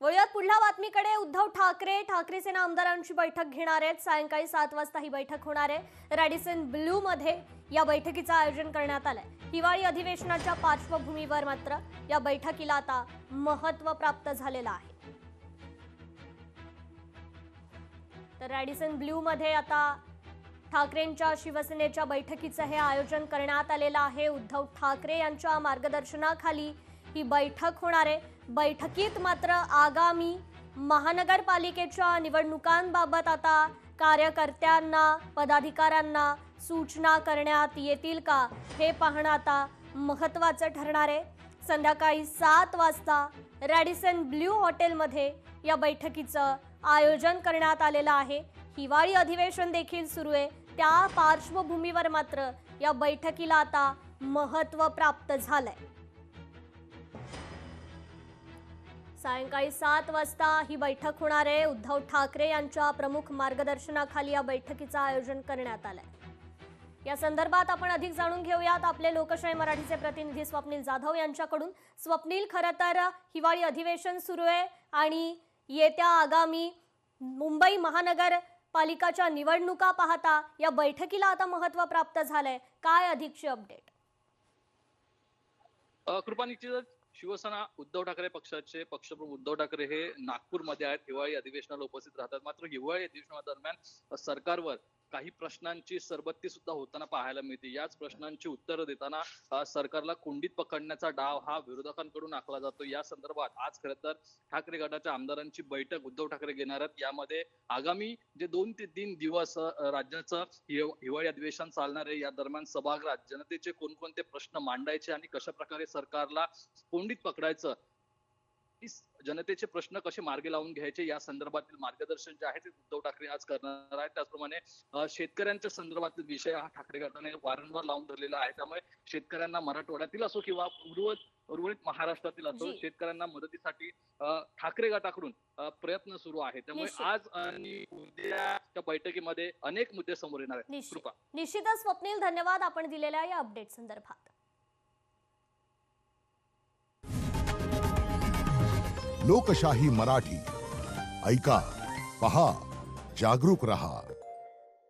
वळूयात पुढल्या बातमीकडे। उद्धव ठाकरे सेना आमदारांची बैठक घेणार आहेत। सायंकाळी 7 वाजता ही बैठक होणार आहे। रॅडिसन ब्लू मध्ये या बैठकीचं आयोजन करण्यात आलंय। हिवाळी अधिवेशनाच्या पार्श्वभूमीवर मात्र या बैठकीला आता महत्त्व प्राप्त झालेलं आहे। तर रॅडिसन ब्लू मध्ये आता ठाकरेंच्या शिवसेनेच्या बैठकीचं हे आयोजन करण्यात आलेलं आहे। उद्धव ठाकरे यांच्या मार्गदर्शनाखाली ही बैठक होणार आहे। बैठकीत मात्र आगामी महानगरपालिकेच्या निवडणुकांबाबत आता कार्यकर्त्यांना पदाधिकाऱ्यांना सूचना करण्यात येतील का हे पाहणं आता महत्त्वाचं ठरणार आहे। संध्याकाळी 7 वाजता रॅडिसन ब्लू हॉटेलमध्ये या बैठकीचं आयोजन करण्यात आलेलं आहे। हिवाळी अधिवेशन देखील सुरू आहे, त्या पार्श्वभूमीवर मात्र या बैठकीला आता महत्त्व प्राप्त झालंय। सायंकाळी 7 वाजता ही बैठक होणार आहे। उद्धव ठाकरे यांच्या प्रमुख मार्गदर्शनाखाली या बैठकीचं आयोजन करण्यात आलंय। या संदर्भात आपण अधिक जाणून घेऊयात आपले लोकशाही मराठीचे प्रतिनिधी स्वप्नील जाधव यांच्याकडून। स्वप्नील, खरं तर हिवाळी अधिवेशन सुरू आहे आणि येत्या आगामी मुंबई महानगरपालिकाच्या निवडणुका पाहता या बैठकीला आता महत्त्व प्राप्त झालंय, काय अधिकची अपडेट? शिवसेना उद्धव ठाकरे पक्षाचे पक्षप्रमुख उद्धव ठाकरे हे नागपूरमध्ये आहेत, हिवाळी अधिवेशनाला उपस्थित राहतात। मात्र हिवाळी अधिवेशनादरम्यान सरकारवर काही प्रश्नांची सरबत्ती सुद्धा होताना पाहायला मिळते। याच प्रश्नांची उत्तरं देताना सरकारला कोंडीत पकडण्याचा डाव हा विरोधकांकडून आखला जातो। या संदर्भात आज खरं तर ठाकरे गटाच्या आमदारांची बैठक उद्धव ठाकरे घेणार आहेत। यामध्ये आगामी जे 2 ते 3 दिवस राज्याचं हिवाळी अधिवेशन चालणार आहे, या दरम्यान सभागृहात जनतेचे कोणकोणते प्रश्न मांडायचे आणि कशा प्रकारे सरकारला कोंडीत पकडायचं, जनतेचे प्रश्न कसे मार्गी लावून घ्यायचे या संदर्भातील मार्गदर्शन जे आहे ते उद्धव ठाकरे आज करणार आहेत। त्याचप्रमाणे शेतकऱ्यांच्या संदर्भातील विषय हा ठाकरे गटाने वारंवार लावून धरलेला आहे। त्यामुळे शेतकऱ्यांना मराठवाड्यातील असो किंवा उर्वरित महाराष्ट्रातील असो, शेतकऱ्यांना मदतीसाठी ठाकरे गटाकडून प्रयत्न सुरू आहे। त्यामुळे आज आणि उद्याच्या बैठकीमध्ये अनेक मुद्दे समोर येणार आहेत। कृपा, निश्चितच स्वप्नील, धन्यवाद आपण दिलेल्या या अपडेट संदर्भात। लोकशाही मराठी ऐका, पहा, जागरूक रहा।